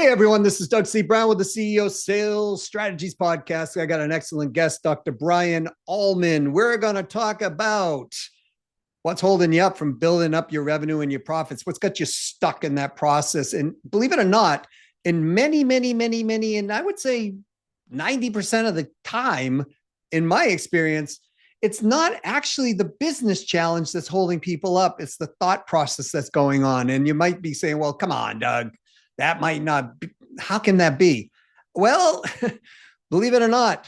Hey everyone, this is Doug C. Brown with the CEO Sales Strategies Podcast. I got an excellent guest, Dr. Brian Alman. We're going to talk about what's holding you up from building up your revenue and your profits, what's got you stuck in that process. And believe it or not, in many, and I would say 90% of the time, in my experience, it's not actually the business challenge that's holding people up. It's the thought process that's going on. And you might be saying, well, come on, Doug. That might not be, how can that be? Well, believe it or not,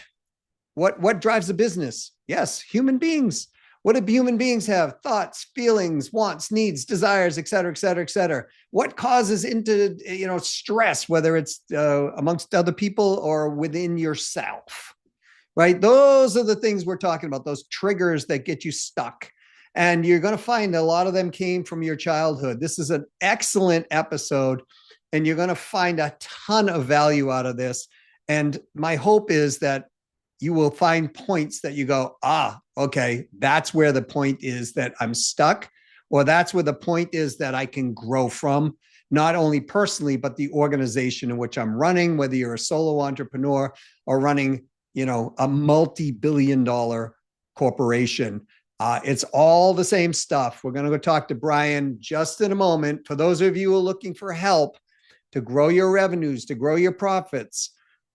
what drives a business? Yes, human beings. What do human beings have? Thoughts, feelings, wants, needs, desires, et cetera, et cetera, et cetera. What causes into stress, whether it's amongst other people or within yourself, right? Those are the things we're talking about, those triggers that get you stuck. And you're going to find a lot of them came from your childhood. This is an excellent episode. And you're going to find a ton of value out of this. And my hope is that you will find points that you go, okay, that's where the point is that I'm stuck, or that's where the point is that I can grow from, not only personally, but the organization in which I'm running, whether you're a solo entrepreneur or running, a multi-billion-dollar corporation. It's all the same stuff. We're going to go talk to Brian just in a moment. For those of you who are looking for help, to grow your revenues, to grow your profits,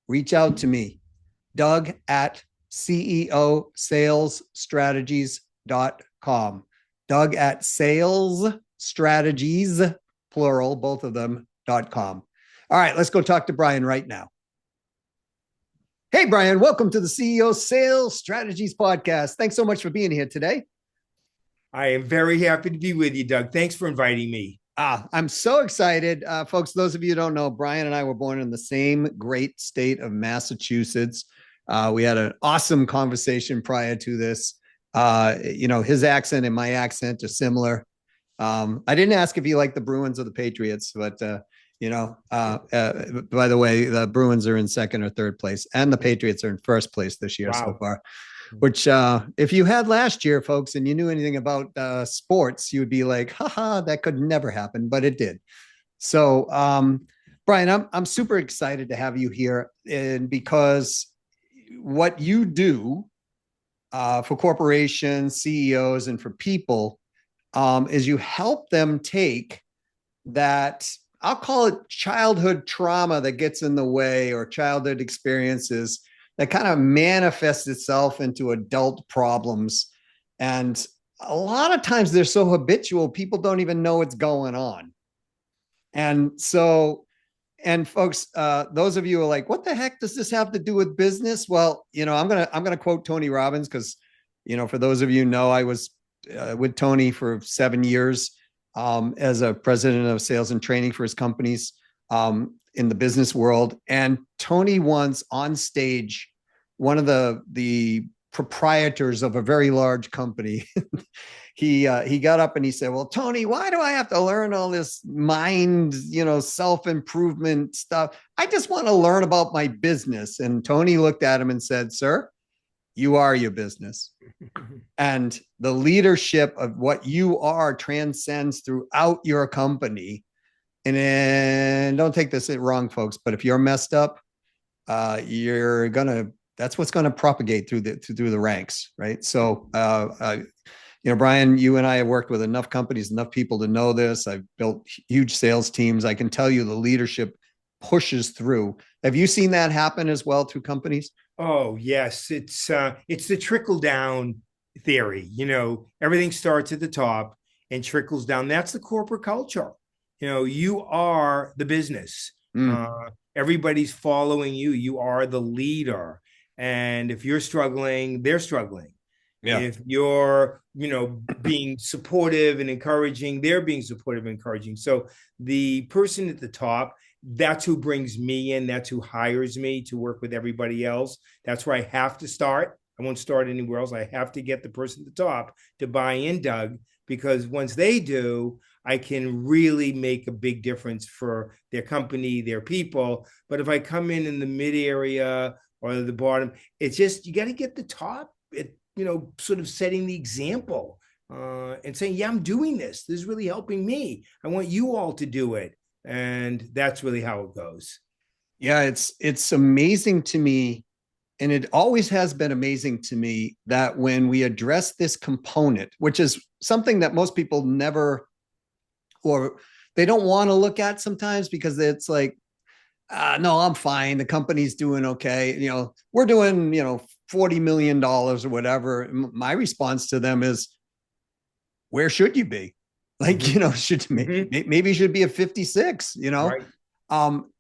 reach out to me, Doug at ceosalesstrategies.com. Doug at salesstrategies, plural, both of them, .com. All right, let's go talk to Brian right now. Hey, Brian, welcome to the CEO Sales Strategies Podcast. Thanks so much for being here today. I am very happy to be with you, Doug. Thanks for inviting me. I'm so excited. Folks, those of you who don't know, Brian and I were born in the same great state of Massachusetts. We had an awesome conversation prior to this. His accent and my accent are similar. I didn't ask if he liked the Bruins or the Patriots, but, by the way, the Bruins are in second or third place, and the Patriots are in first place this year so far. Which, if you had last year, folks, and you knew anything about sports, you would be like, haha, that could never happen, but it did. So, Brian, I'm super excited to have you here, and because what you do for corporations, CEOs, and for people is you help them take that, I'll call it childhood trauma that gets in the way, or childhood experiences that kind of manifests itself into adult problems. And a lot of times they're so habitual, people don't even know what's going on. And so, and folks, those of you who are like, what the heck does this have to do with business? Well, I'm going to quote Tony Robbins, because, for those of you who know, I was with Tony for 7 years as a president of sales and training for his companies in the business world. And Tony once on stage, one of the proprietors of a very large company, he got up and he said, well, Tony, why do I have to learn all this mind, self-improvement stuff? I just want to learn about my business. And Tony looked at him and said, sir, you are your business. And the leadership of what you are transcends throughout your company. And don't take this wrong, folks, but if you're messed up, that's what's going to propagate through the ranks, right? So, Brian, you and I have worked with enough companies, enough people to know this. I've built huge sales teams. I can tell you the leadership pushes through. Have you seen that happen as well through companies? Oh, yes. It's the trickle down theory. Everything starts at the top and trickles down. That's the corporate culture. You are the business. Everybody's following you. You are the leader. And if you're struggling, they're struggling. Yeah. If you're, being supportive and encouraging, they're being supportive and encouraging. So the person at the top, that's who brings me in. That's who hires me to work with everybody else. That's where I have to start. I won't start anywhere else. I have to get the person at the top to buy in, Doug, because once they do, I can really make a big difference for their company, their people. But if I come in the mid area or the bottom, it's just, you got to get the top, sort of setting the example and saying, yeah, I'm doing this. This is really helping me. I want you all to do it. And that's really how it goes. Yeah, it's amazing to me, and it always has been amazing to me that when we address this component, which is something that most people never, or they don't want to look at sometimes, because it's like, no, I'm fine. The company's doing okay. We're doing, $40 million or whatever. My response to them is, where should you be? Like, should maybe you should be at 56, Right.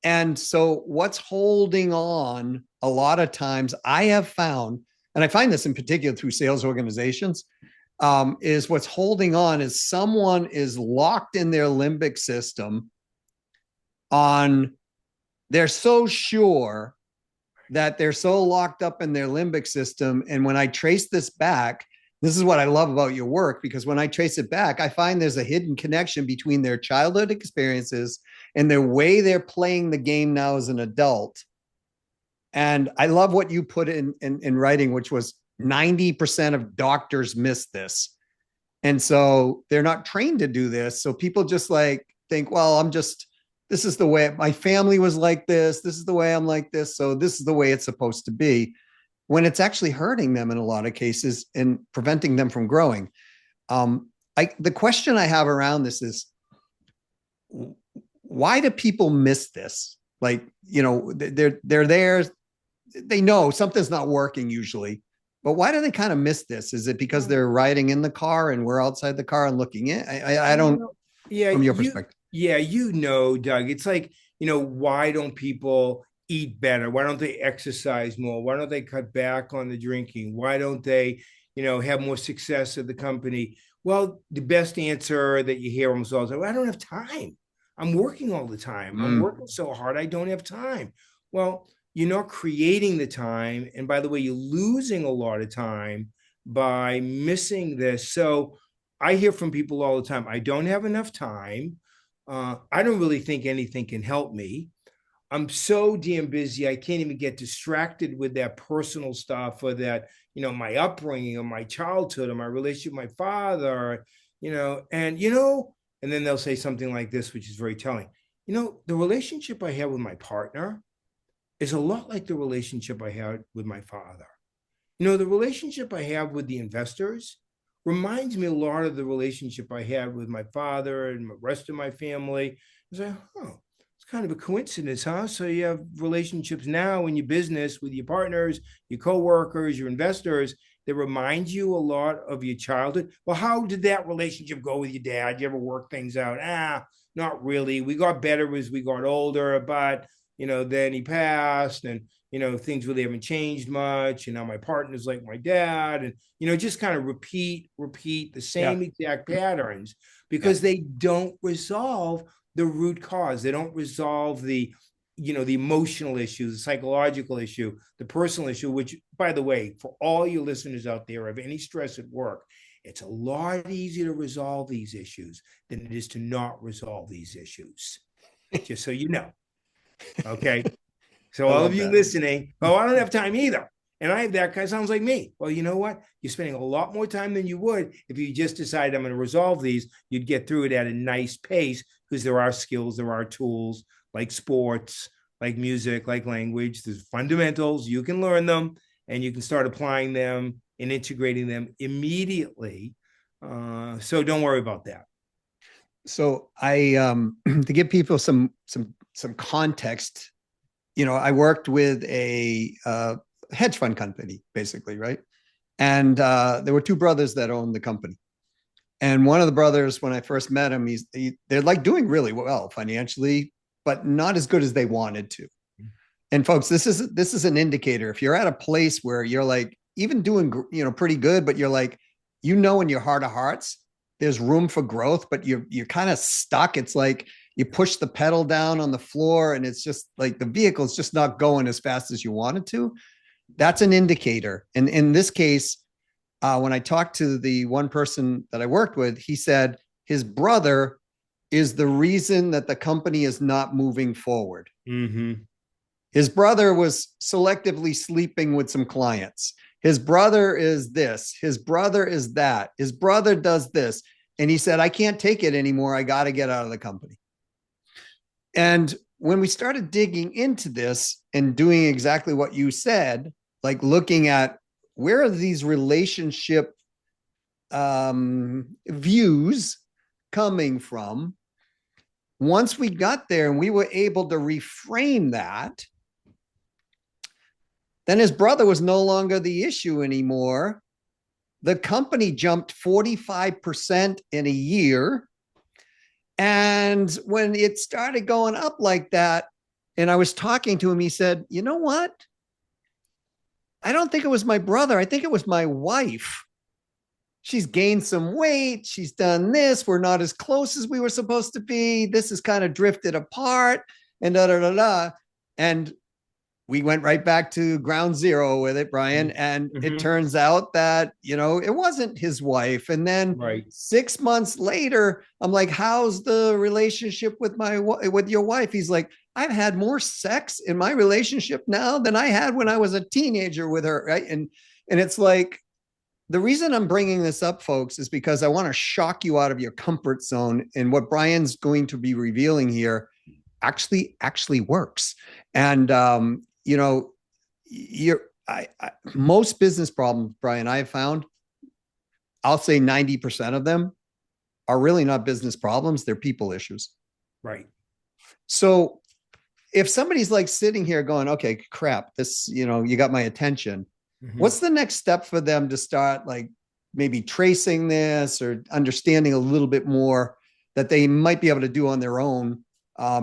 And so what's holding on a lot of times I have found, and I find this in particular through sales organizations, is what's holding on is someone is locked in their limbic system on, they're so sure that they're so locked up in their limbic system. And when I trace this back, this is what I love about your work, because when I trace it back, I find there's a hidden connection between their childhood experiences and their way they're playing the game now as an adult. And I love what you put in writing, which was 90% of doctors miss this. And so they're not trained to do this. So people just like think, well, this is the way my family was like this. This is the way I'm like this. So this is the way it's supposed to be, when it's actually hurting them in a lot of cases and preventing them from growing. The question I have around this is, why do people miss this? Like, they're there, they know something's not working usually, but why do they kind of miss this? Is it because they're riding in the car and we're outside the car and looking in? I don't, Yeah, from your perspective. Doug, it's like, why don't people eat better? Why don't they exercise more? Why don't they cut back on the drinking? Why don't they, have more success at the company? Well, the best answer that you hear almost all the time, well, I don't have time. I'm working all the time. I'm working so hard, I don't have time. Well, you're not creating the time. And by the way, you're losing a lot of time by missing this. So I hear from people all the time, I don't have enough time. I don't really think anything can help me. I'm so damn busy, I can't even get distracted with that personal stuff, or that, my upbringing or my childhood or my relationship with my father, and then they'll say something like this, which is very telling. The relationship I have with my partner is a lot like the relationship I had with my father. The relationship I have with the investors reminds me a lot of the relationship I had with my father and the rest of my family. It's like, it's kind of a coincidence, huh? So you have relationships now in your business with your partners, your coworkers, your investors, that remind you a lot of your childhood. Well, how did that relationship go with your dad? You ever work things out? Not really. We got better as we got older, but then he passed, and things really haven't changed much. And now my partner's like my dad, and just kind of repeat the same exact patterns, because they don't resolve the root cause. They don't resolve the emotional issue, the psychological issue, the personal issue, which, by the way, for all you listeners out there of any stress at work, it's a lot easier to resolve these issues than it is to not resolve these issues. Just so you know. Okay. So all of you listening, I don't have time either. And I have that guy, sounds like me. Well, you know what? You're spending a lot more time than you would if you just decided, I'm going to resolve these. You'd get through it at a nice pace, because there are skills, there are tools like sports, like music, like language. There's fundamentals. You can learn them, and you can start applying them and integrating them immediately. So don't worry about that. So I, to give people some context, I worked with a hedge fund company, basically, right? And there were two brothers that owned the company. And one of the brothers, when I first met him, they're like doing really well financially, but not as good as they wanted to. And folks, this is an indicator. If you're at a place where you're like even doing pretty good, but you're like, in your heart of hearts, there's room for growth, but you're kind of stuck. It's like you push the pedal down on the floor, and it's just like the vehicle's just not going as fast as you want it to. That's an indicator. And in this case, when I talked to the one person that I worked with, he said his brother is the reason that the company is not moving forward. Mm-hmm. His brother was selectively sleeping with some clients. His brother is this. His brother is that. His brother does this. And he said, I can't take it anymore. I got to get out of the company. And when we started digging into this and doing exactly what you said, like looking at where are these relationship views coming from, once we got there and we were able to reframe that, then his brother was no longer the issue anymore. The company jumped 45% in a year. And when it started going up like that, and I was talking to him, he said, "You know what? I don't think it was my brother. I think it was my wife. She's gained some weight. She's done this. We're not as close as we were supposed to be. This has kind of drifted apart and da da da da." And we went right back to ground zero with it, Brian. And it turns out that, it wasn't his wife. And then Right. 6 months later, I'm like, "How's the relationship with your wife?" He's like, "I've had more sex in my relationship now than I had when I was a teenager with her." Right. And it's like, the reason I'm bringing this up, folks, is because I want to shock you out of your comfort zone. And what Brian's going to be revealing here actually works. And you're most business problems, Brian, I have found, I'll say 90% of them are really not business problems, they're people issues. Right. So if somebody's like sitting here going, "Okay, crap, this, you got my attention," what's the next step for them to start, like, maybe tracing this or understanding a little bit more that they might be able to do on their own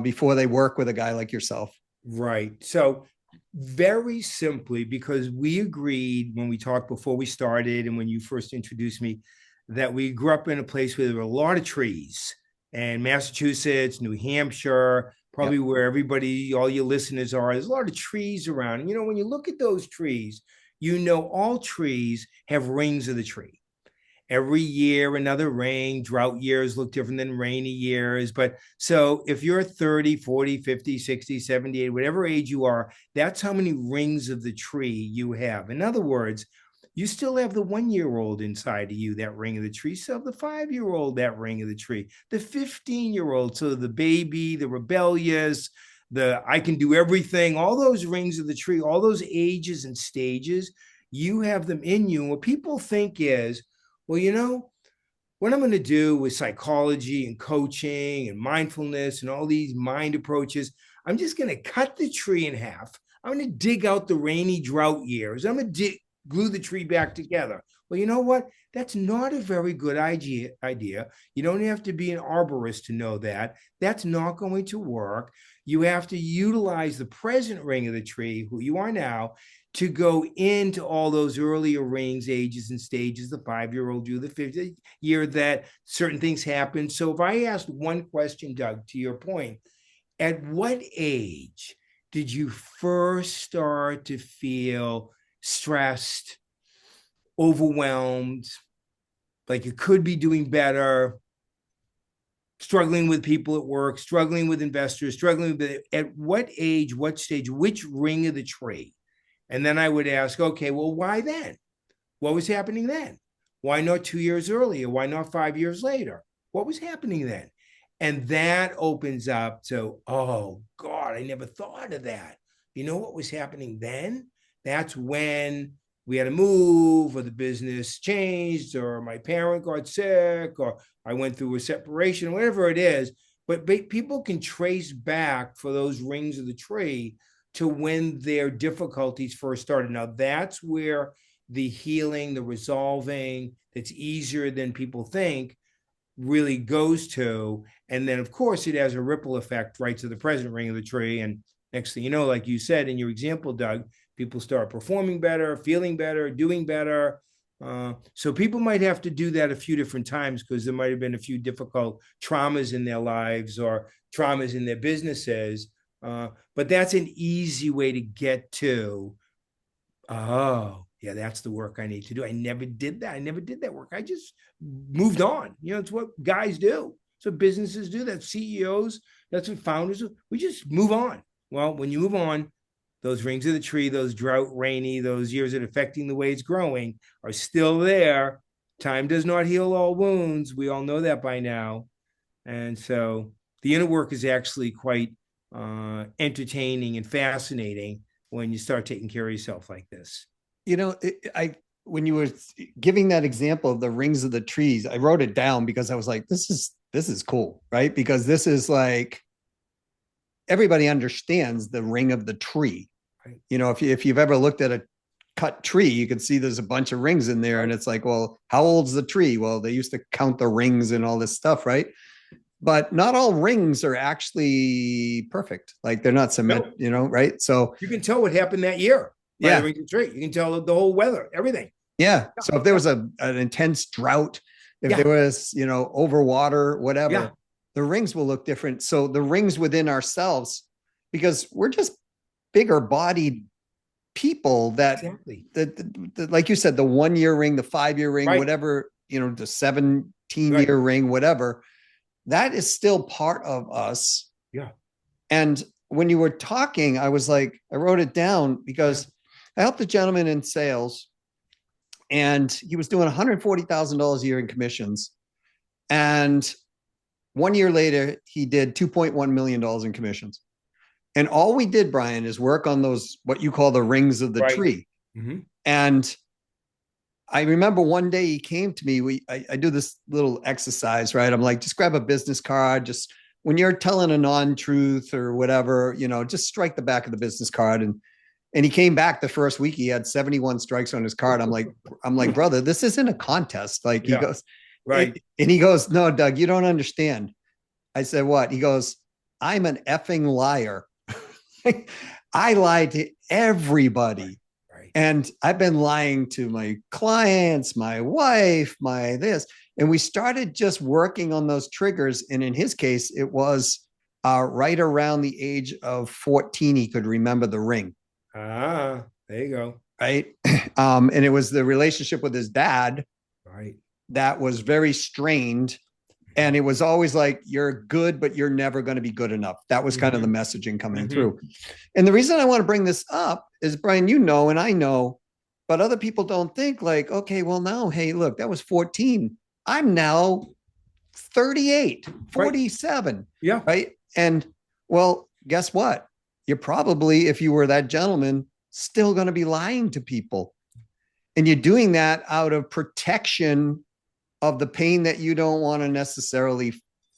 before they work with a guy like yourself? Right. So very simply, because we agreed when we talked before we started and when you first introduced me, that we grew up in a place where there were a lot of trees, and Massachusetts, New Hampshire, probably where everybody, all your listeners are, there's a lot of trees around. And, when you look at those trees, all trees have rings of the tree. Every year, another ring. Drought years look different than rainy years. But so if you're 30, 40, 50, 60, 78, whatever age you are, that's how many rings of the tree you have. In other words, you still have the 1-year-old inside of you, that ring of the tree. So the 5-year-old, that ring of the tree, the 15-year-old, so the baby, the rebellious, the I can do everything, all those rings of the tree, all those ages and stages, you have them in you. And what people think is, well, what I'm going to do with psychology and coaching and mindfulness and all these mind approaches, I'm just going to cut the tree in half. I'm going to dig out the rainy drought years. I'm going to glue the tree back together. Well, you know what? That's not a very good idea. You don't have to be an arborist to know that. That's not going to work. You have to utilize the present ring of the tree, who you are now, to go into all those earlier rings, ages, and stages, the 5-year-old you, the 50th year that certain things happen. So if I asked one question, Doug, to your point, at what age did you first start to feel stressed, overwhelmed, like you could be doing better, struggling with people at work, struggling with investors, at what age, what stage, which ring of the tree? And then I would ask, okay, well, why then? What was happening then? Why not 2 years earlier? Why not 5 years later? What was happening then? And that opens up to, oh God, I never thought of that. You know what was happening then? That's when we had to move, or the business changed, or my parent got sick, or I went through a separation, whatever it is. But people can trace back for those rings of the tree to when their difficulties first started. Now, that's where the healing, the resolving, that's easier than people think, really goes to. And then, of course, it has a ripple effect right to the present ring of the tree. And next thing you know, like you said in your example, Doug, people start performing better, feeling better, doing better. So people might have to do that a few different times, because there might have been a few difficult traumas in their lives or traumas in their businesses. But that's an easy way to get to, oh, yeah, that's the work I need to do. I never did that. I never did that work. I just moved on. It's what guys do. It's what businesses do. That's CEOs. That's what founders do. We just move on. Well, when you move on, those rings of the tree, those drought, rainy, those years that are affecting the way it's growing are still there. Time does not heal all wounds. We all know that by now. And so the inner work is actually quite entertaining and fascinating when you start taking care of yourself like this. I when you were giving that example of the rings of the trees, I wrote it down because I was like, this is cool, right? Because this is like everybody understands the ring of the tree. Right. If you've ever looked at a cut tree, you can see there's a bunch of rings in there, and it's like, well, how old's the tree? Well, they used to count the rings and all this stuff, right? But not all rings are actually perfect. Like they're not cement, right? So you can tell what happened that year by the ring of the tree. You can tell the whole weather, everything. Yeah. So if there was an intense drought, if there was, overwater, whatever, the rings will look different. So the rings within ourselves, because we're just bigger bodied people that, like you said, the 1 year ring, the 5 year ring, whatever, the 17-year ring, whatever, that is still part of us. Yeah. And when you were talking, I was like, I wrote it down because I helped a gentleman in sales, and he was doing $140,000 a year in commissions. And 1 year later, he did $2.1 million in commissions. And all we did, Brian, is work on those, what you call the rings of the tree. Mm-hmm. And I remember one day he came to me. I do this little exercise, right? I'm like, just grab a business card. Just when you're telling a non-truth or whatever, just strike the back of the business card. And he came back the first week. He had 71 strikes on his card. I'm like, brother, this isn't a contest. Like he goes, and he goes, no, Doug, you don't understand. I said, what? He goes, I'm an effing liar. I lied to everybody. And I've been lying to my clients, my wife, my this. And we started just working on those triggers. And in his case, it was right around the age of 14, he could remember the ring. There you go. Right. And it was the relationship with his dad. Right. That was very strained. And it was always like, you're good, but you're never going to be good enough. That was kind of the messaging coming through. And the reason I want to bring this up is, Brian, and I know, but other people don't think like, okay, well now, hey, look, that was 14. I'm now 38, 47. Yeah. Right. And well, guess what? You're probably, if you were that gentleman, still going to be lying to people. And you're doing that out of protection of the pain that you don't want to necessarily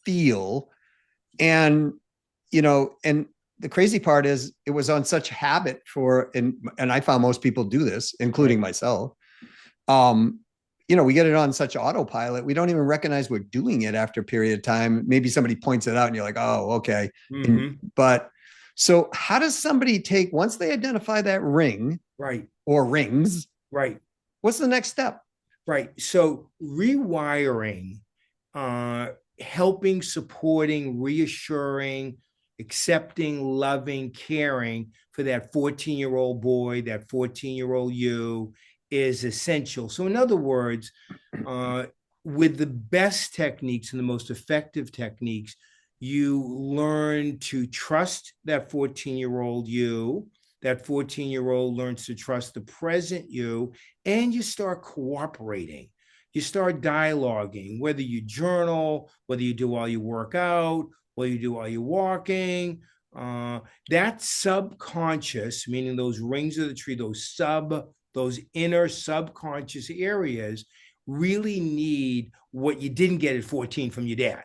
feel. And, and the crazy part is it was on such habit and I found most people do this, including myself. We get it on such autopilot. We don't even recognize we're doing it after a period of time. Maybe somebody points it out and you're like, oh, okay. But so how does somebody once they identify that ring or rings, what's the next step? Right. So rewiring, helping, supporting, reassuring, accepting, loving, caring for that 14-year-old boy, that 14-year-old you is essential. So in other words, with the best techniques and the most effective techniques, you learn to trust that 14-year-old you. That 14-year-old learns to trust the present you, and you start cooperating. You start dialoguing, whether you journal, whether you do while you work out, whether you do while you're walking. That subconscious, meaning those rings of the tree, those inner subconscious areas really need what you didn't get at 14 from your dad.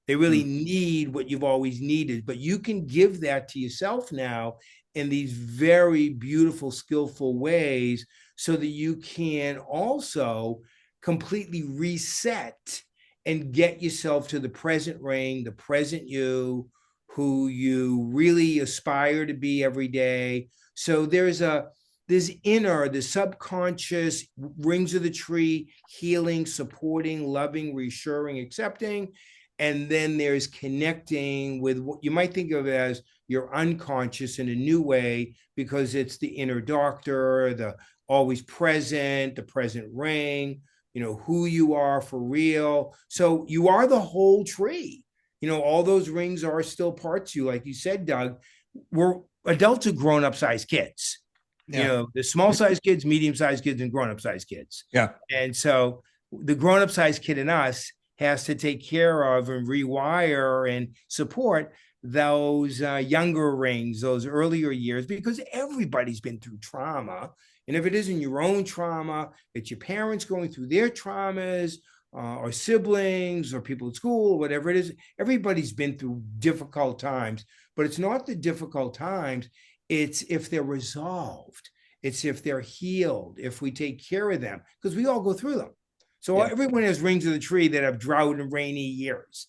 They really need what you've always needed, but you can give that to yourself now in these very beautiful, skillful ways so that you can also completely reset and get yourself to the present ring, the present you, who you really aspire to be every day. So there's the subconscious rings of the tree, healing, supporting, loving, reassuring, accepting. And then there's connecting with what you might think of as your unconscious in a new way, because it's the inner doctor, the always present, the present ring, who you are for real. So you are the whole tree. All those rings are still parts of you. Like you said, Doug, we're adults are grown-up sized kids. The small sized kids, medium sized kids, and grown-up sized kids. Yeah. And so the grown-up sized kid in us has to take care of and rewire and support those younger rings, those earlier years, because everybody's been through trauma. And if it isn't your own trauma, it's your parents going through their traumas, or siblings, or people at school, or whatever it is. Everybody's been through difficult times, but it's not the difficult times. It's if they're resolved. It's if they're healed, if we take care of them, because we all go through them. So everyone has rings of the tree that have drought and rainy years.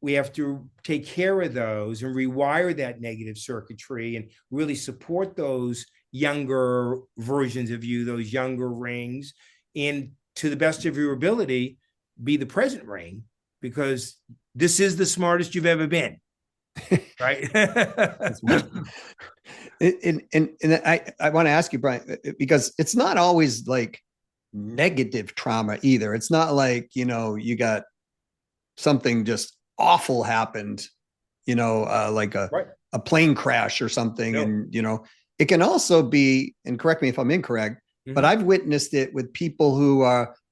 We have to take care of those and rewire that negative circuitry and really support those younger versions of you, those younger rings, and to the best of your ability, be the present ring, because this is the smartest you've ever been. Right. And I want to ask you, Brian, because it's not always like negative trauma either. It's not like, you got something just awful happened, like a plane crash or something. No. And, it can also be, and correct me if I'm incorrect, but I've witnessed it with people who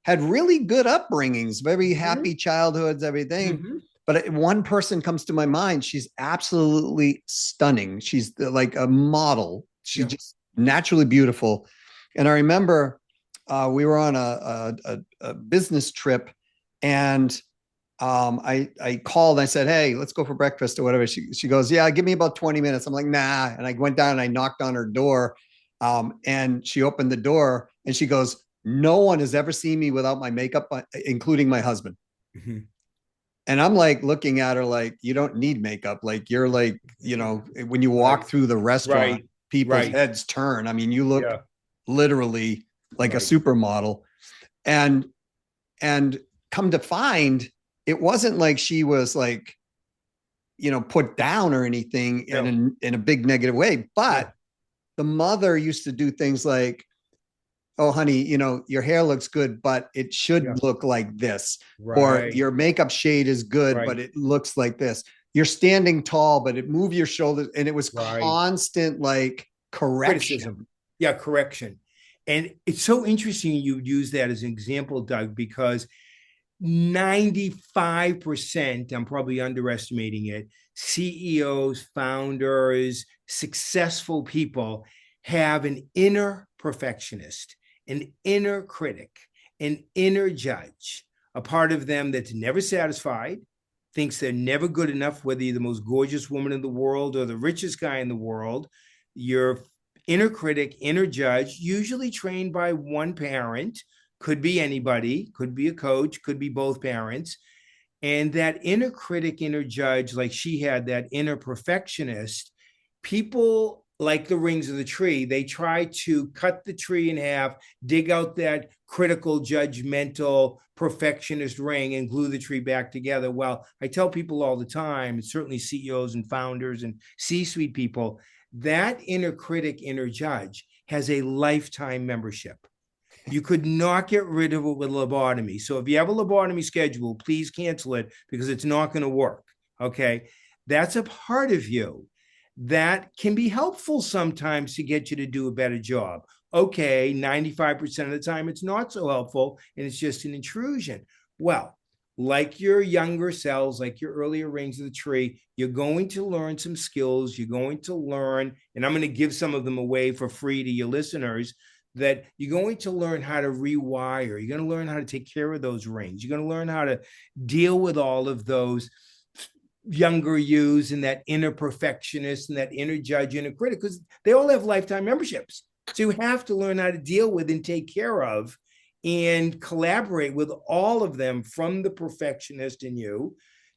had really good upbringings, very happy childhoods, everything. But one person comes to my mind. She's absolutely stunning. She's like a model. She's just naturally beautiful. And I remember we were on a business trip, and I called. I said, "Hey, let's go for breakfast or whatever." She goes, "Yeah, give me about 20 minutes." I'm like, "Nah." And I went down and I knocked on her door, and she opened the door and she goes, "No one has ever seen me without my makeup, including my husband." And I'm like looking at her like, "You don't need makeup. Like you're like, when you walk through the restaurant, people's heads turn. I mean, you look literally like a supermodel." And come to find, it wasn't like she was like, put down or anything in a big negative way. But the mother used to do things like, "Oh, honey, your hair looks good, but it should look like this." Or your makeup shade is good, but it looks like this. You're standing tall, but move your shoulders. And it was constant like correction. Criticism. Yeah, correction. And it's so interesting you use that as an example, Doug, because 95%, I'm probably underestimating it, CEOs, founders, successful people have an inner perfectionist, an inner critic, an inner judge, a part of them that's never satisfied, thinks they're never good enough, whether you're the most gorgeous woman in the world or the richest guy in the world. Your inner critic, inner judge, usually trained by one parent, could be anybody, could be a coach, could be both parents. And that inner critic, inner judge, like she had, that inner perfectionist, people like the rings of the tree, they try to cut the tree in half, dig out that critical, judgmental, perfectionist ring and glue the tree back together. Well, I tell people all the time, and certainly CEOs and founders and C-suite people, that inner critic, inner judge has a lifetime membership. You could not get rid of it with lobotomy. So if you have a lobotomy schedule, please cancel it, because it's not going to work. Okay. That's a part of you that can be helpful sometimes to get you to do a better job. Okay. 95% of the time, it's not so helpful, and it's just an intrusion. Well, like your younger selves, like your earlier rings of the tree, you're going to learn some skills. You're going to learn, and I'm going to give some of them away for free to your listeners, that you're going to learn how to rewire. You're going to learn how to take care of those rings. You're going to learn how to deal with all of those younger yous and that inner perfectionist and that inner judge, inner critic, because they all have lifetime memberships. So you have to learn how to deal with and take care of and collaborate with all of them, from the perfectionist in you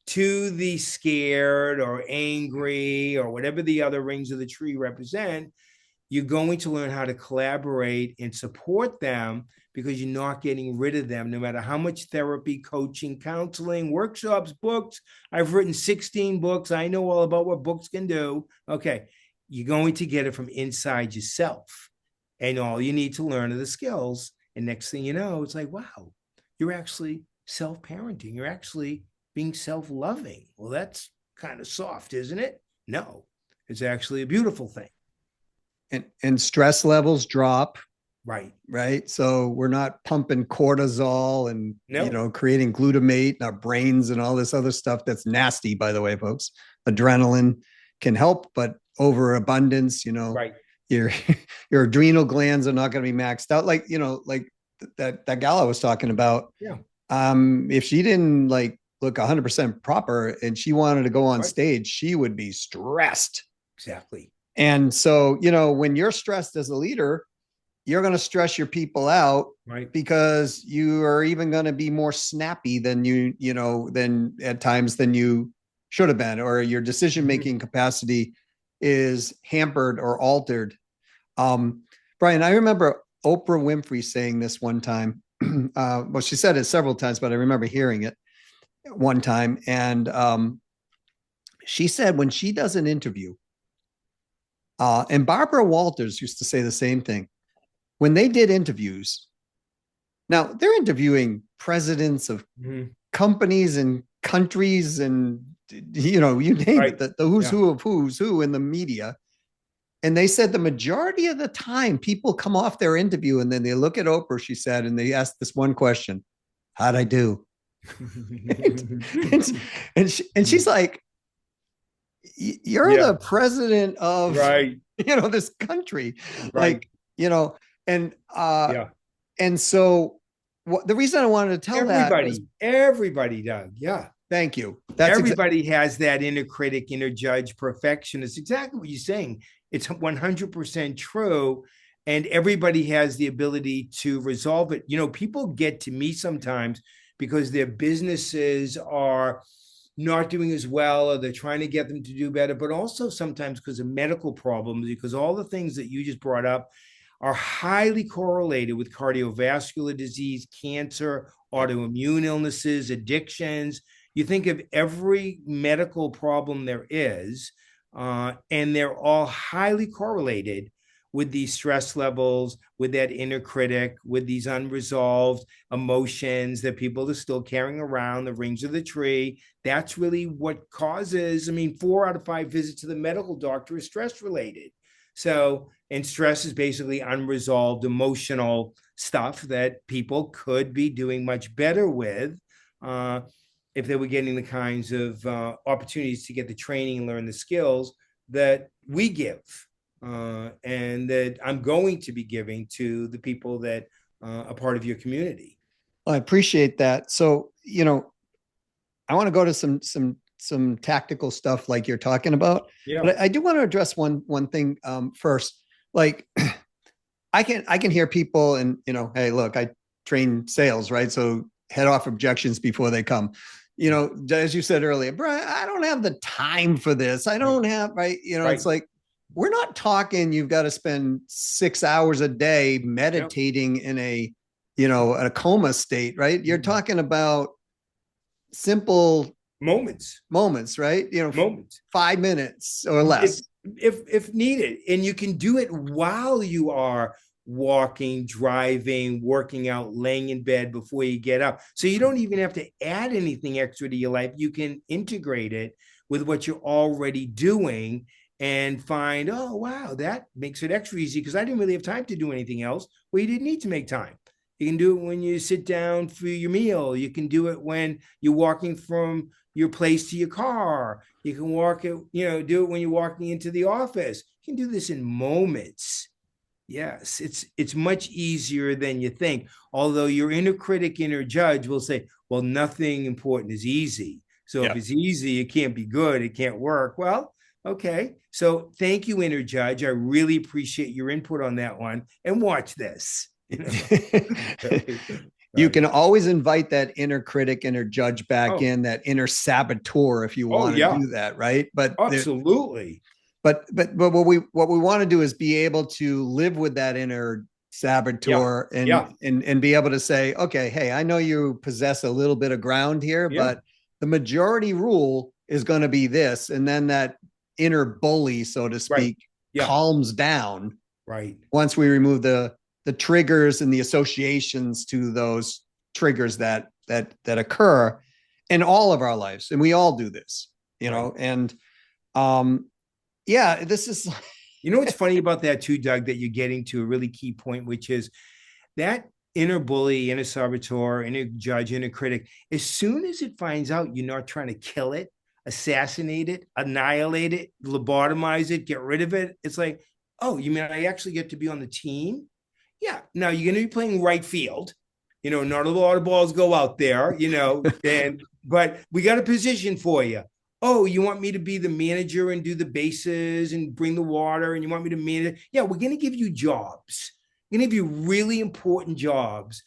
to the scared or angry or whatever the other rings of the tree represent. You're going to learn how to collaborate and support them, because you're not getting rid of them, no matter how much therapy, coaching, counseling, workshops, books. I've written 16 books. I know all about what books can do. Okay. You're going to get it from inside yourself. And all you need to learn are the skills. And next thing you know, it's like, wow, you're actually self-parenting. You're actually being self-loving. Well, that's kind of soft, isn't it? No, it's actually a beautiful thing. And stress levels drop. Right. right? So we're not pumping cortisol and, No. creating glutamate in our brains and all this other stuff that's nasty, by the way, folks. Adrenaline can help, but overabundance, Right. your your adrenal glands are not going to be maxed out. Like, like that gal I was talking about. Yeah. If she didn't like look 100% proper and she wanted to go on Right. stage, she would be stressed. Exactly. And so, when you're stressed as a leader, you're going to stress your people out Right. because you are even going to be more snappy than than at times than you should have been, or your decision making capacity is hampered or altered. Brian, I remember Oprah Winfrey saying this one time. Well, she said it several times, but I remember hearing it one time. And she said when she does an interview, and Barbara Walters used to say the same thing when they did interviews. Now they're interviewing presidents of companies and countries and you name it, Right. the who's Yeah. who of who's who in the media. And they said the majority of the time people come off their interview and then they look at Oprah, she said, and they ask this one question: how'd I do? and she's like, you're Yeah. the president of Right. this country, Right. like, and Yeah. and so the reason I wanted to tell that was, Everybody, Doug. Yeah. thank you. That's exactly. Everybody has that inner critic, inner judge, perfectionist. Exactly what you're saying. It's 100% true. And everybody has the ability to resolve it. People get to me sometimes because their businesses are not doing as well, or they're trying to get them to do better, but also sometimes because of medical problems, because all the things that you just brought up are highly correlated with cardiovascular disease, cancer, autoimmune illnesses, addictions. You think of every medical problem there is, and they're all highly correlated with these stress levels, with that inner critic, with these unresolved emotions that people are still carrying around, the rings of the tree. That's really what causes, 4 out of 5 visits to the medical doctor is stress related. So, and stress is basically unresolved emotional stuff that people could be doing much better with if they were getting the kinds of opportunities to get the training and learn the skills that we give and that I'm going to be giving to the people that are part of your community. I appreciate that. So, I want to go to some tactical stuff like you're talking about, Yeah. but I do want to address one thing first. Like, I can hear people and hey, look, I train sales, right? So head off objections before they come. As you said earlier, Brian, I don't have the time for this. I don't have, right. Right. It's like, we're not talking you've got to spend 6 hours a day meditating in a coma state, right? You're talking about simple moments, right? Moments. 5 minutes or less. If needed, and you can do it while you are walking, driving, working out, laying in bed before you get up. So you don't even have to add anything extra to your life. You can integrate it with what you're already doing and find, oh, wow, that makes it extra easy because I didn't really have time to do anything else. Well, you didn't need to make time. You can do it when you sit down for your meal. You can do it when you're walking from your place to your car. You can do it when you're walking into the office. You can do this in moments. Yes, it's much easier than you think. Although your inner critic, inner judge will say, well, nothing important is easy. So if it's easy, it can't be good. It can't work. Well, okay. So thank you, inner judge. I really appreciate your input on that one. And watch this. You can always invite that inner critic, inner judge back Oh. in, that inner saboteur if you want to do that, right? But absolutely. But what we want to do is be able to live with that inner saboteur and be able to say, okay, hey, I know you possess a little bit of ground here, but the majority rule is going to be this. And then that inner bully, so to speak, calms down. Right. Once we remove the triggers and the associations to those triggers that occur in all of our lives. And we all do this, and this is You know what's funny about that too, Doug, that you're getting to a really key point, which is that inner bully, inner saboteur, inner judge, inner critic, as soon as it finds out you're not trying to kill it, assassinate it, annihilate it, lobotomize it, get rid of it, it's like, oh, you mean I actually get to be on the team? Yeah. Now you're going to be playing right field. Not a lot of balls go out there, but we got a position for you. Oh, you want me to be the manager and do the bases and bring the water, and you want me to manage? Yeah, we're going to give you jobs. We're going to give you really important jobs,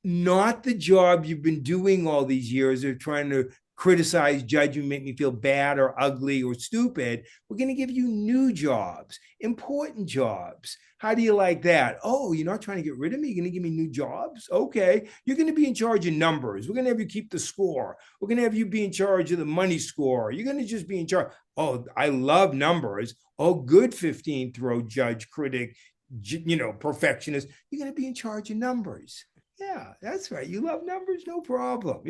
not the job you've been doing all these years of trying to criticize, judge you, make me feel bad or ugly or stupid. We're going to give you new jobs, important jobs. How do you like that? Oh, you're not trying to get rid of me? You're going to give me new jobs? Okay. You're going to be in charge of numbers. We're going to have you keep the score. We're going to have you be in charge of the money score. You're going to just be in charge. Oh, I love numbers. Oh, good 15th row judge, critic, perfectionist. You're going to be in charge of numbers. Yeah, that's right. You love numbers? No problem.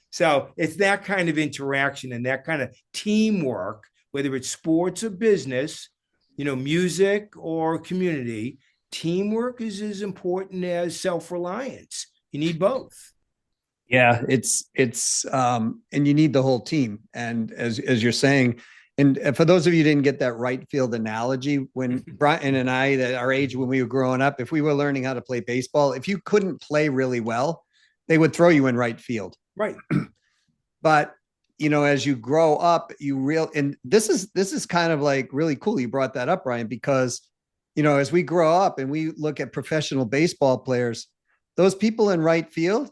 So it's that kind of interaction and that kind of teamwork, whether it's sports or business, music or community. Teamwork is as important as self-reliance. You need both. Yeah, and you need the whole team. And as you're saying, and for those of you who didn't get that right field analogy, when Brian and I, at our age, when we were growing up, if we were learning how to play baseball, if you couldn't play really well, they would throw you in right field. Right. But as you grow up, and this is kind of like really cool. You brought that up, Brian, because as we grow up and we look at professional baseball players, those people in right field,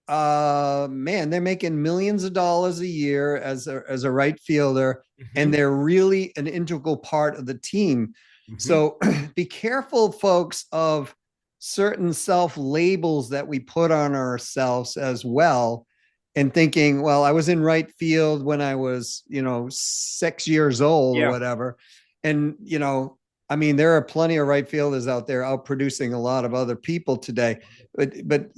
man, they're making millions of dollars a year as a right fielder, and they're really an integral part of the team. So be careful, folks, of certain self labels that we put on ourselves as well, and thinking, well, I was in right field when I was, 6 years old or whatever. And, I mean, there are plenty of right fielders out there out producing a lot of other people today. But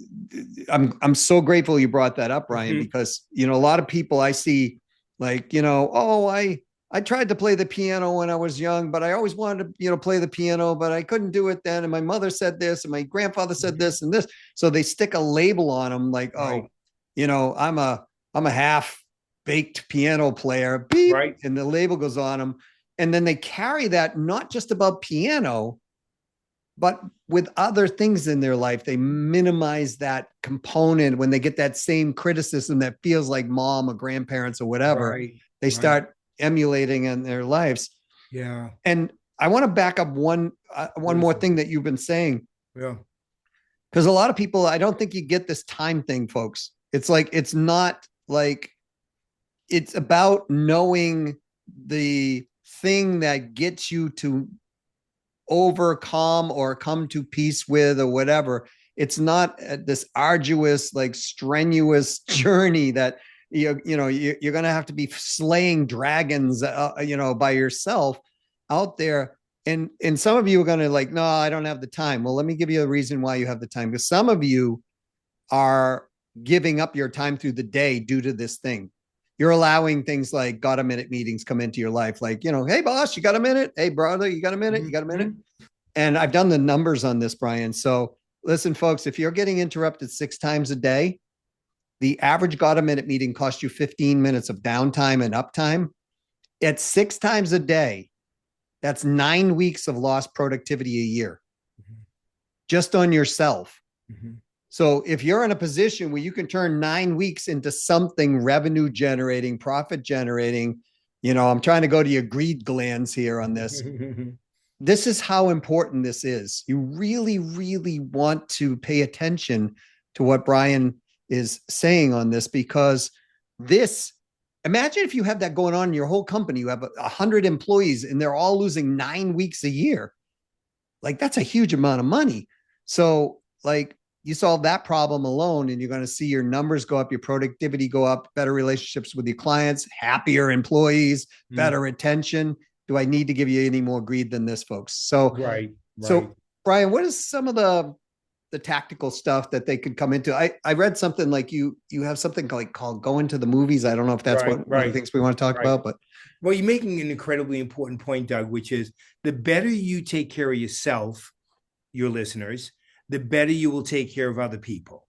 I'm so grateful you brought that up, Ryan, because, a lot of people I see like, oh, I tried to play the piano when I was young, but I always wanted to, play the piano, but I couldn't do it then. And my mother said this and my grandfather said this and this. So they stick a label on them like, oh, I'm a half baked piano player, beep, and the label goes on them. And then they carry that not just about piano, but with other things in their life. They minimize that component when they get that same criticism that feels like mom or grandparents or whatever. They start emulating in their lives. Yeah. And I want to back up one more thing that you've been saying. Yeah. Because a lot of people, I don't think you get this time thing, folks. It's like, it's not like, it's about knowing the thing that gets you to overcome or come to peace with or whatever. It's not this arduous, like strenuous journey that you're going to have to be slaying dragons, by yourself out there. And some of you are going to like, no, I don't have the time. Well, let me give you a reason why you have the time. Because some of you are giving up your time through the day due to this thing. You're allowing things like got a minute meetings come into your life. Like, hey boss, you got a minute? Hey brother, you got a minute? You got a minute? And I've done the numbers on this, Brian. So listen, folks, if you're getting interrupted 6 times a day, the average got a minute meeting costs you 15 minutes of downtime and uptime. At 6 times a day, that's 9 weeks of lost productivity a year, just on yourself. So if you're in a position where you can turn 9 weeks into something revenue generating, profit generating, I'm trying to go to your greed glands here on this. This is how important this is. You really, really want to pay attention to what Brian is saying on this, because imagine if you have that going on in your whole company. You have 100 employees and they're all losing 9 weeks a year. Like, that's a huge amount of money. So like, you solve that problem alone and you're going to see your numbers go up, your productivity go up, better relationships with your clients, happier employees, better retention. Do I need to give you any more greed than this, folks? So, right. So Brian, what is some of the the tactical stuff that they could come into. I read something like you have something like called going to the movies. I don't know if that's Right, one of the right, things we want to talk right. about, but Well, you're making an incredibly important point, Doug, which is the better you take care of yourself, your listeners, the better you will take care of other people.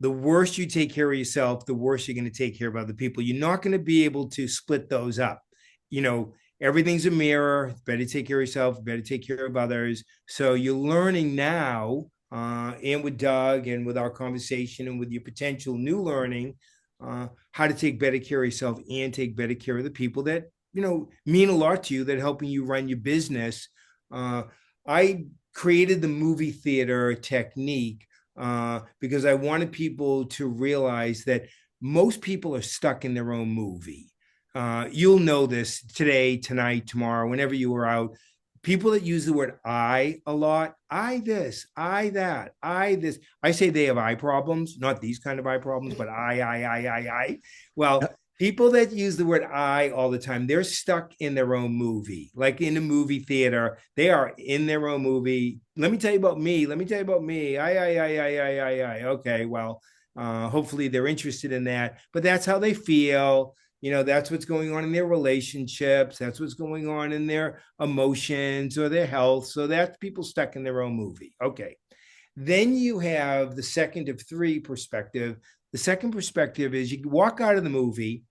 The worse you take care of yourself, the worse you're going to take care of other people. You're not going to be able to split those up. You know, everything's a mirror. It's better to take care of yourself, better take care of others. So you're learning now, and with Doug and with our conversation and with your potential new learning, how to take better care of yourself and take better care of the people that, mean a lot to you, that helping you run your business. I created the movie theater technique because I wanted people to realize that most people are stuck in their own movie. You'll know this today, tonight, tomorrow, whenever you are out. People that use the word I a lot, I this, I that, I this. I say they have eye problems, not these kind of eye problems, but I. Well, people that use the word I all the time, they're stuck in their own movie. Like in a movie theater, they are in their own movie. Let me tell you about me. Let me tell you about me. I. Okay, well, hopefully they're interested in that. But that's how they feel. That's what's going on in their relationships. That's what's going on in their emotions or their health. So that's people stuck in their own movie. Okay. Then you have the second of three perspective. The second perspective is you walk out of the movie,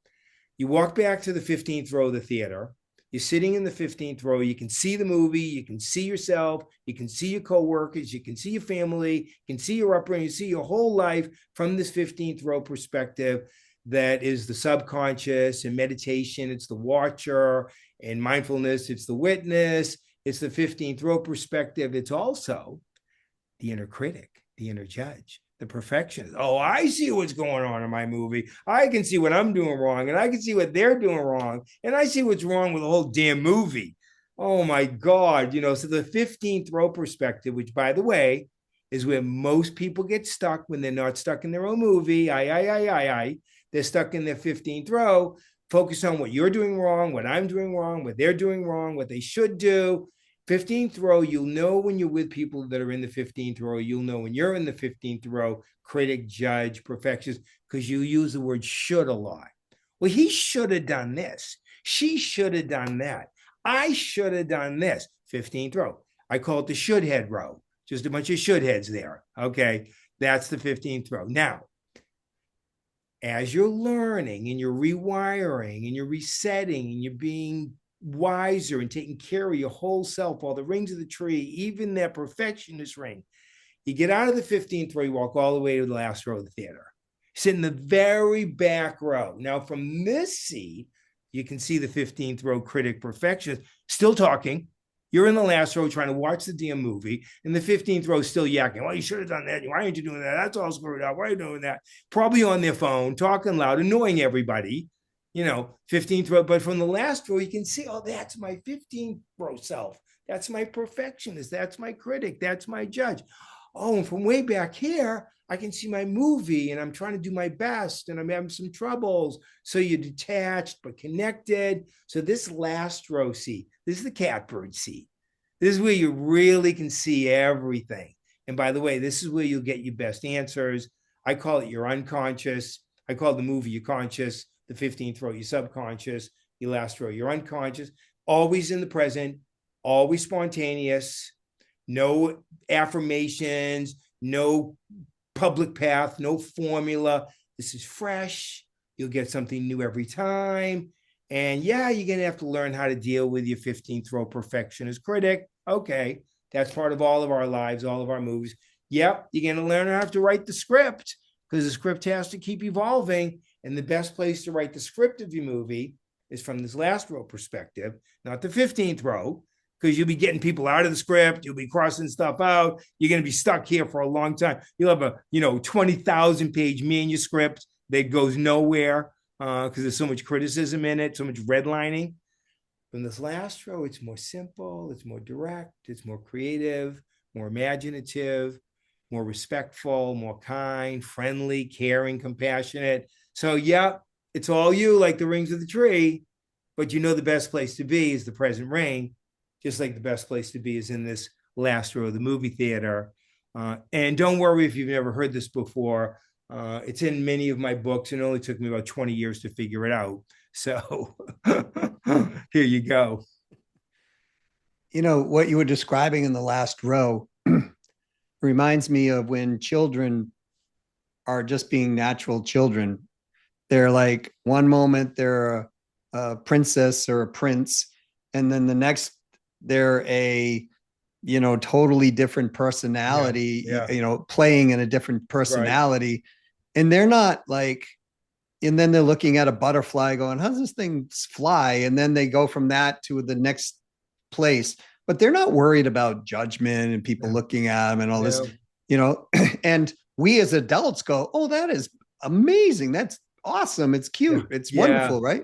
you walk back to the 15th row of the theater. You're sitting in the 15th row. You can see the movie. You can see yourself. You can see your coworkers. You can see your family. You can see your upbringing. You see your whole life from this 15th row perspective. That is the subconscious. And meditation, it's the watcher. And mindfulness, it's the witness. It's the 15th row perspective. It's also the inner critic, the inner judge, the perfectionist. Oh, I see what's going on in my movie. I can see what I'm doing wrong, and I can see what they're doing wrong, and I see what's wrong with the whole damn movie. Oh my God. So the 15th row perspective, which by the way, is where most people get stuck when they're not stuck in their own movie. They're stuck in their 15th row, focus on what you're doing wrong, what I'm doing wrong, what they're doing wrong, what they should do. 15th row, you'll know when you're with people that are in the 15th row. You'll know when you're in the 15th row, critic, judge, perfectionist, because you use the word should a lot. Well, he should have done this. She should have done that. I should have done this. 15th row. I call it the should head row. Just a bunch of should heads there. Okay. That's the 15th row. Now, as you're learning and you're rewiring and you're resetting and you're being wiser and taking care of your whole self, all the rings of the tree, even that perfectionist ring, you get out of the 15th row, you walk all the way to the last row of the theater. Sit in the very back row. Now, from this seat, you can see the 15th row critic perfectionist still talking. You're in the last row trying to watch the damn movie, and the 15th row is still yakking. Well, you should have done that. Why aren't you doing that? That's all screwed up. Why are you doing that? Probably on their phone, talking loud, annoying everybody. 15th row. But from the last row, you can see, oh, that's my 15th row self. That's my perfectionist. That's my critic. That's my judge. Oh, and from way back here, I can see my movie and I'm trying to do my best and I'm having some troubles. So you're detached but connected. So this last row seat, this is the catbird seat. This is where you really can see everything. And by the way, this is where you'll get your best answers. I call it your unconscious. I call the movie your conscious, the 15th row, your subconscious, your last row, your unconscious. Always in the present, always spontaneous, no affirmations, no public path, no formula. This is fresh. You'll get something new every time. And yeah, you're going to have to learn how to deal with your 15th row perfectionist critic. Okay, that's part of all of our lives, all of our movies. Yep, you're going to learn how to write the script because the script has to keep evolving. And the best place to write the script of your movie is from this last row perspective, not the 15th row, because you'll be getting people out of the script. You'll be crossing stuff out. You're going to be stuck here for a long time. You'll have a 20,000 page manuscript that goes nowhere because there's so much criticism in it, so much redlining. From this last row, it's more simple, it's more direct, it's more creative, more imaginative, more respectful, more kind, friendly, caring, compassionate. So, yeah, it's all you, like the rings of the tree, but the best place to be is the present ring, just like the best place to be is in this last row of the movie theater. And don't worry if you've never heard this before. It's in many of my books, and it only took me about 20 years to figure it out. So here you go. You know, what you were describing in the last row reminds me of when children are just being natural children. They're like, one moment they're a princess or a prince, and then the next they're a, you know, totally different Yeah, personality, yeah, you know, playing in a different right. personality. And they're not like, and then they're looking at a butterfly going, how does this thing fly? And then they go from that to the next place. But they're not worried about judgment and people No, looking at them and all this, no, you know. And we as adults go, oh, that is amazing. That's awesome. It's yeah, cute. It's yeah, wonderful, right?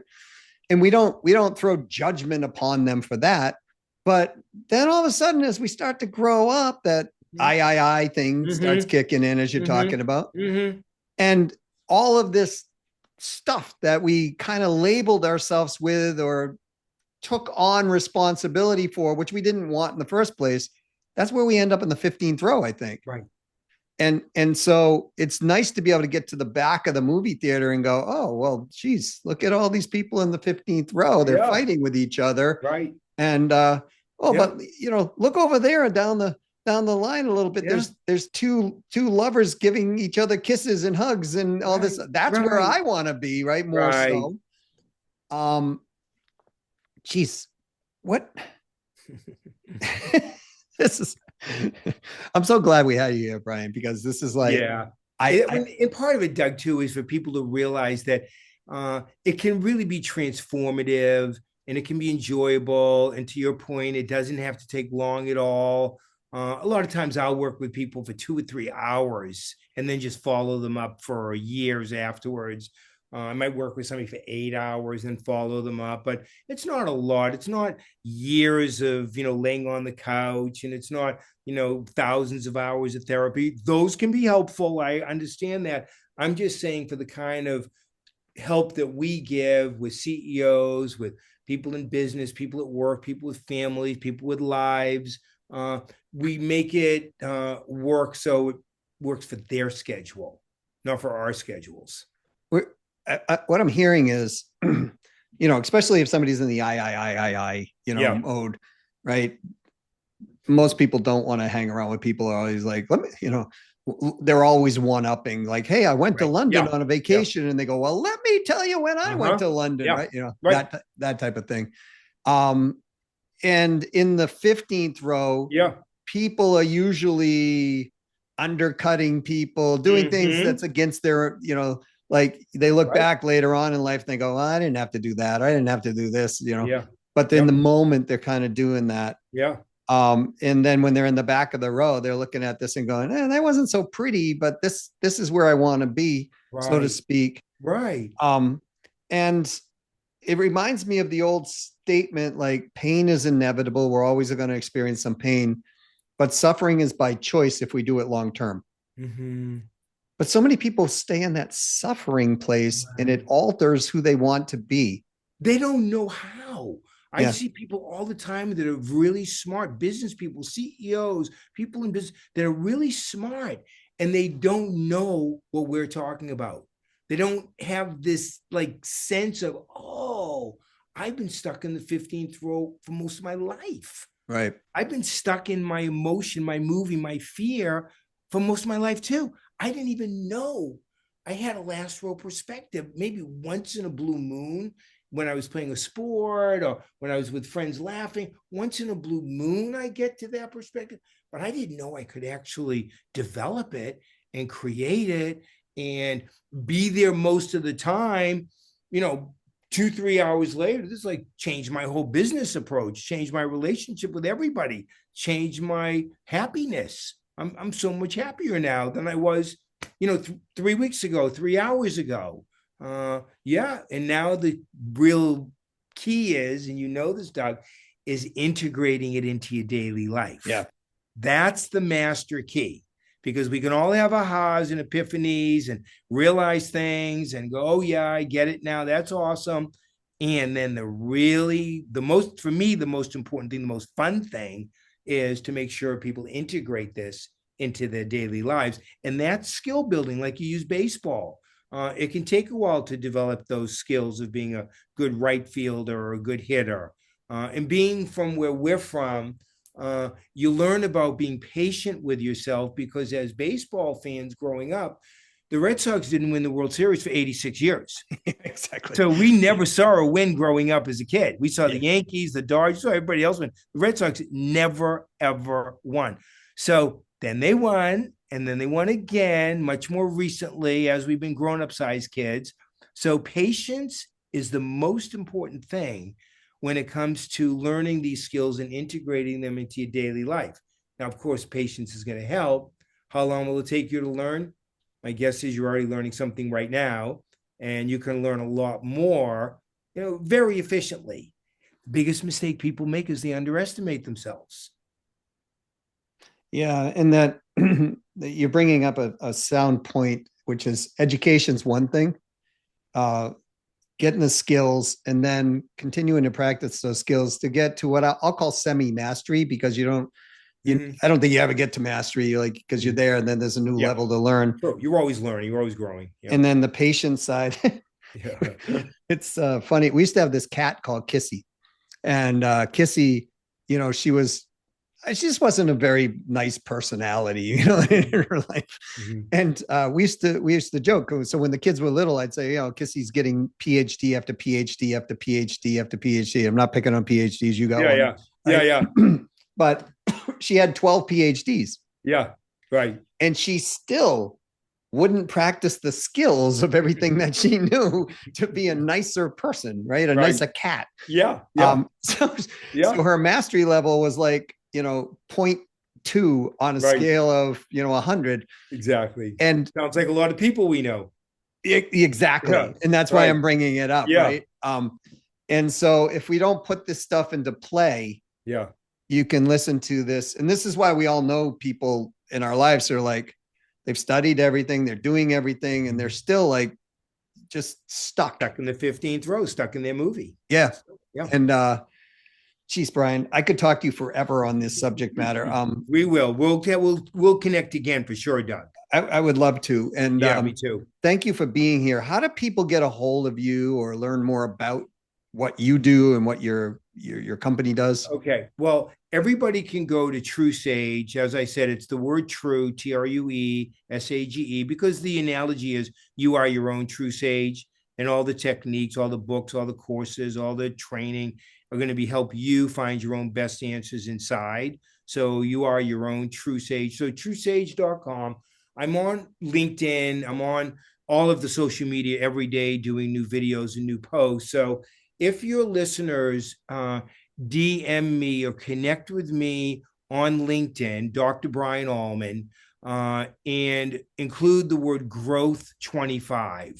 And we don't throw judgment upon them for that. But then all of a sudden, as we start to grow up, that I thing starts mm-hmm, kicking in, as you're talking about. mm-hmm, mm-hmm. And all of this stuff that we kind of labeled ourselves with or took on responsibility for, which we didn't want in the first place, that's where we end up in the 15th row, I think. Right. And so it's nice to be able to get to the back of the movie theater and go, oh, well, geez, look at all these people in the 15th row. They're Yeah, fighting with each other. right. And oh, Yeah, but you know, look over there and down the line a little bit. yeah, There's two lovers giving each other kisses and hugs and all right, this. That's where right, I want to be, right? More right. so. Um, geez, what this is I'm so glad we had you here, Brian, because this is like Yeah. I And part of it, Doug, too, is for people to realize that it can really be transformative and it can be enjoyable. And to your point, it doesn't have to take long at all. A lot of times I'll work with people for 2 or 3 hours and then just follow them up for years afterwards. I might work with somebody for 8 hours and follow them up, but it's not a lot. It's not years of, laying on the couch, and it's not, thousands of hours of therapy. Those can be helpful. I understand that. I'm just saying, for the kind of help that we give with CEOs, with people in business, people at work, people with families, people with lives, uh, we make it work so it works for their schedule, not for our schedules. what I'm hearing is, you know, especially if somebody's in the you know, Yeah. mode, right? Most people don't want to hang around with people who are always like, let me, you know, they're always one upping, like, hey, I went to Right. London Yeah. on a Yeah. vacation, and they go, well, let me tell you when I went Uh-huh. to London, Yeah. right? You know, Right. that type of thing. Um, and in the 15th row, Yeah. people are usually undercutting people, doing things Mm-hmm. that's against their, you know, like they look Right. back later on in life and they go, well, I didn't have to do that. I didn't have to do this, you know. Yeah. But in the Yep. moment, they're kind of doing that. Yeah. And then when they're in the back of the row, they're looking at this and going, that wasn't so pretty, but this is where I want to be, so to Right. speak. Right. Um, and it reminds me of the old statement, like, pain is inevitable. We're always going to experience some pain, but suffering is by choice if we do it long term. Mm-hmm. But so many people stay in that suffering place and it Right. alters who they want to be. They don't know how. I Yeah. see people all the time that are really smart business people, CEOs, people in business that are really smart, and they don't know what we're talking about. They don't have this like sense of, oh, I've been stuck in the 15th row for most of my life. Right. I've been stuck in my emotion, my movie, my fear for most of my life too. I didn't even know I had a last row perspective. Maybe once in a blue moon, when I was playing a sport or when I was with friends laughing, once in a blue moon, I get to that perspective. But I didn't know I could actually develop it and create it and be there most of the time, you know, 2, 3 hours later. This like changed my whole business approach, changed my relationship with everybody, changed my happiness. I'm so much happier now than I was, 3 weeks ago, 3 hours ago. Yeah. And now the real key is, and you know this, Doug, is integrating it into your daily life. Yeah. That's the master key, because we can all have ahas and epiphanies and realize things and go, oh, yeah, I get it now. That's awesome. And then for me, the most important thing, the most fun thing is to make sure people integrate this into their daily lives. And that's skill building, like you use baseball. It can take a while to develop those skills of being a good right fielder or a good hitter. And being from where we're from, you learn about being patient with yourself, because as baseball fans growing up, the Red Sox didn't win the World Series for 86 years. Exactly. So we never saw a win growing up as a kid. We saw the Yeah. Yankees, the Dodgers, saw everybody else win. The Red Sox never, ever won. So then they won, and then they won again, much more recently as we've been grown-up sized kids. So patience is the most important thing when it comes to learning these skills and integrating them into your daily life. Now, of course, patience is going to help. How long will it take you to learn? My guess is you're already learning something right now, and you can learn a lot more, very efficiently. The biggest mistake people make is they underestimate themselves. Yeah, and that you're bringing up a sound point, which is education's one thing, getting the skills and then continuing to practice those skills to get to what I'll call semi-mastery, because I don't think you ever get to mastery, like, because you're there and then there's a new Yeah. level to learn. Sure. You're always learning. You're always growing. Yeah. And then the patience side, Yeah. it's funny. We used to have this cat called Kissy, and Kissy, she just wasn't a very nice personality, in her life. And we used to joke. So when the kids were little, I'd say, Kissy's getting PhD after PhD after PhD after PhD. I'm not picking on PhDs. You got one. Yeah. Yeah. Yeah. But she had 12 PhDs. Yeah. Right. And she still wouldn't practice the skills of everything that she knew to be a nicer person, right? A nicer cat. Yeah. Yeah. So her mastery level was like, 0.2 on a scale of, 100. Exactly. And sounds like a lot of people we know. Exactly. Yeah. And that's why I'm bringing it up. Yeah. Right. And so if we don't put this stuff into play, yeah, you can listen to this. And this is why we all know people in our lives are like, they've studied everything, they're doing everything, and they're still like just stuck in the 15th row, stuck in their movie. Yeah. Yeah. And geez, Brian, I could talk to you forever on this subject matter. We will. We'll connect again for sure, Doug. I would love to. And yeah, me too. Thank you for being here. How do people get a hold of you or learn more about what you do and what your company does? Okay. Well, everybody can go to True Sage. As I said, it's the word true, TRUESAGE, because the analogy is you are your own true sage, and all the techniques, all the books, all the courses, all the training are going to be help you find your own best answers inside. So you are your own true sage. So truesage.com. I'm on LinkedIn. I'm on all of the social media every day doing new videos and new posts. So if your listeners DM me or connect with me on LinkedIn, Dr. Brian Alman, and include the word growth 25.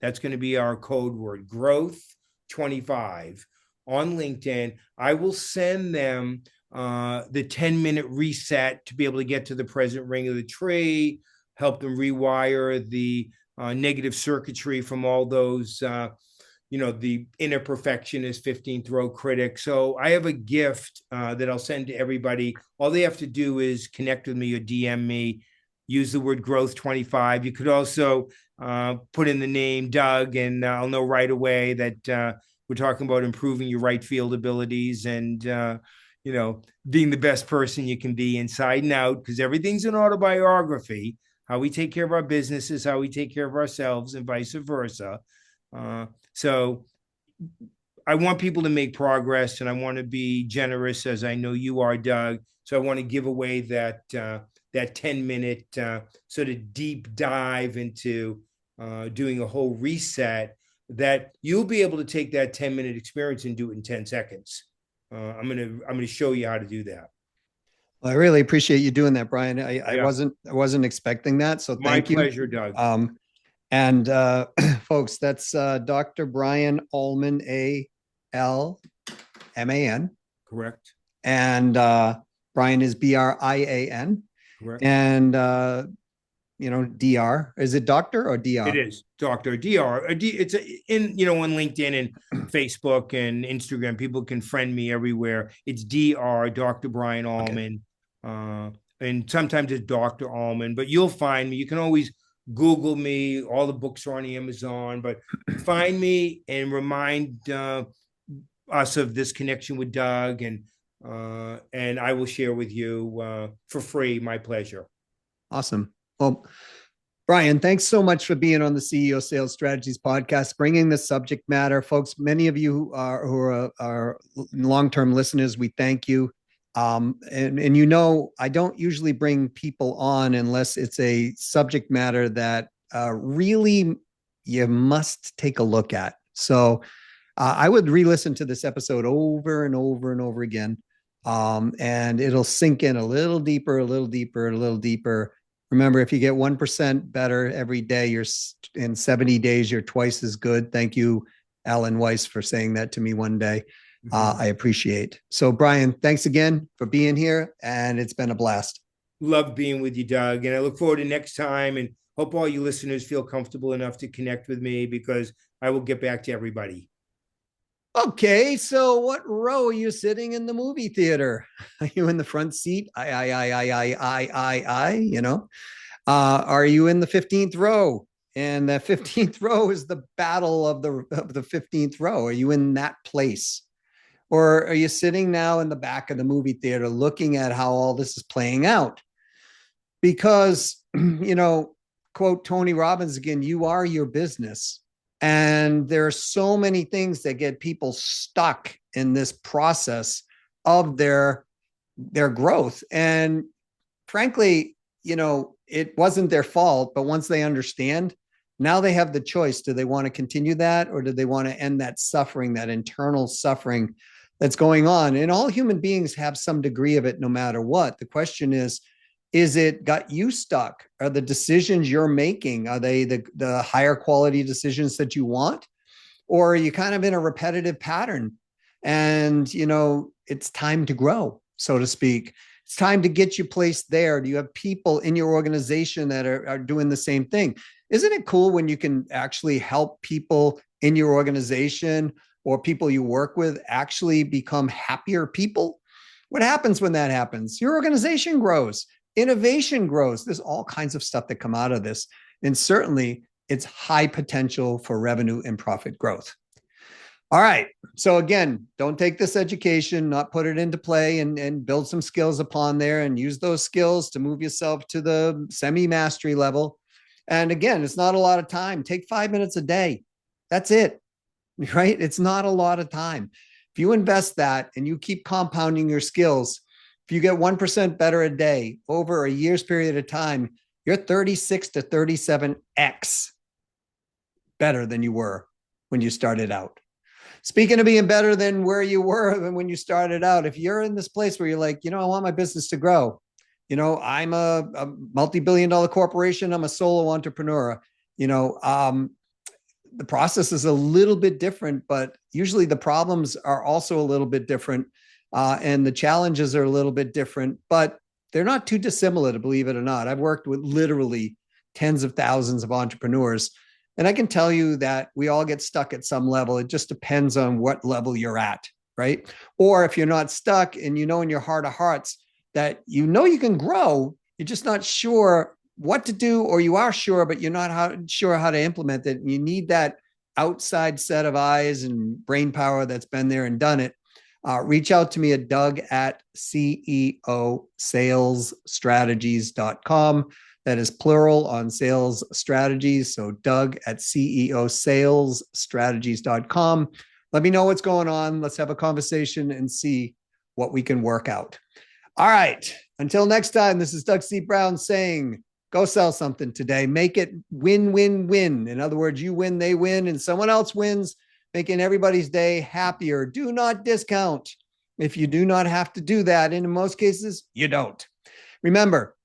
That's going to be our code word, growth 25 on LinkedIn. I will send them the 10-minute reset to be able to get to the present ring of the tree, help them rewire the negative circuitry from all those the inner perfectionist, 15th row critic. So I have a gift that I'll send to everybody. All they have to do is connect with me or DM me, use the word growth 25. You could also put in the name Doug, and I'll know right away that we're talking about improving your right field abilities and, being the best person you can be inside and out, because everything's an autobiography, how we take care of our businesses, how we take care of ourselves, and vice versa. So I want people to make progress, and I want to be generous, as I know you are, Doug. So I want to give away that 10-minute sort of deep dive into doing a whole reset, that you'll be able to take that 10-minute experience and do it in 10 seconds. I'm gonna show you how to do that. Well, I really appreciate you doing that, Brian. I wasn't expecting that, so thank you. My pleasure, Doug. And folks, that's Dr. Brian Alman, ALMAN. Correct. And Brian is BRIAN. Correct. And DR. Is it doctor or DR? It is Dr. DR. It's in on LinkedIn and Facebook and Instagram. People can friend me everywhere. It's DR, Dr. Brian Alman. Okay. and sometimes it's Dr. Alman, but you'll find me. You can always Google me. All the books are on Amazon, but find me and remind us of this connection with Doug, and I will share with you for free. My pleasure. Awesome. Well, Brian, thanks so much for being on the CEO Sales Strategies podcast, bringing this subject matter. Folks, many of you are long-term listeners. We thank you. And you know, I don't usually bring people on unless it's a subject matter that really you must take a look at. So I would re-listen to this episode over and over and over again. And it'll sink in a little deeper, a little deeper, a little deeper. Remember, if you get 1% better every day, you're in 70 days, you're twice as good. Thank you, Alan Weiss, for saying that to me one day. I appreciate. So, Brian, thanks again for being here, and it's been a blast. Love being with you, Doug, and I look forward to next time, and hope all you listeners feel comfortable enough to connect with me, because I will get back to everybody. Okay, so what row are you sitting in the movie theater? Are you in the front seat? You know? Are you in the 15th row? And that 15th row is the battle of the 15th row. Are you in that place? Or are you sitting now in the back of the movie theater looking at how all this is playing out? Because, you know, quote Tony Robbins again, you are your business. And there are so many things that get people stuck in this process of their growth. And frankly, you know, it wasn't their fault, but once they understand, now they have the choice. Do they want to continue that, or do they want to end that suffering, that internal suffering that's going on? And all human beings have some degree of it, no matter what. The question is it got you stuck? Are the decisions you're making, are they the higher quality decisions that you want? Or are you kind of in a repetitive pattern? And, you know, it's time to grow, so to speak. It's time to get you placed there. Do you have people in your organization that are doing the same thing? Isn't it cool when you can actually help people in your organization or people you work with actually become happier people? What happens when that happens? Your organization grows, innovation grows. There's all kinds of stuff that come out of this. And certainly it's high potential for revenue and profit growth. All right. So again, don't take this education, not put it into play, and build some skills upon there and use those skills to move yourself to the semi-mastery level. And again, it's not a lot of time. Take 5 minutes a day. That's it, right? It's not a lot of time. If you invest that and you keep compounding your skills, if you get 1% better a day over a year's period of time, you're 36 to 37x better than you were when you started out. Speaking of being better than where you were when you started out, if you're in this place where you're like, you know, I want my business to grow, you know, I'm a multi-billion-dollar corporation, I'm a solo entrepreneur, you know, the process is a little bit different, but usually the problems are also a little bit different, and the challenges are a little bit different, but they're not too dissimilar, to believe it or not. I've worked with literally tens of thousands of entrepreneurs, and I can tell you that we all get stuck at some level. It just depends on what level you're at, right? Or if you're not stuck and you know in your heart of hearts that you know you can grow, you're just not sure what to do, or you are sure, but you're not sure how to implement it. And you need that outside set of eyes and brain power that's been there and done it. Reach out to me at doug@ceosalesstrategies.com. That is plural on sales strategies. So doug@ceosalesstrategies.com. Let me know what's going on. Let's have a conversation and see what we can work out. All right. Until next time, this is Doug C. Brown saying, go sell something today. Make it win, win, win. In other words, you win, they win, and someone else wins, making everybody's day happier. Do not discount if you do not have to do that. And in most cases, you don't. Remember,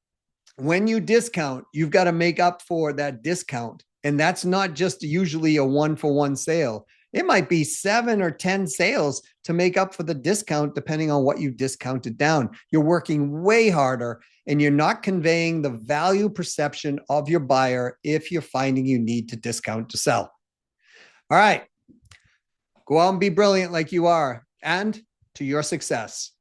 when you discount, you've got to make up for that discount. And that's not just usually a 1-for-1 sale. It might be 7 or 10 sales to make up for the discount, depending on what you discounted down. You're working way harder and you're not conveying the value perception of your buyer if you're finding you need to discount to sell. All right. Go out and be brilliant like you are, and to your success.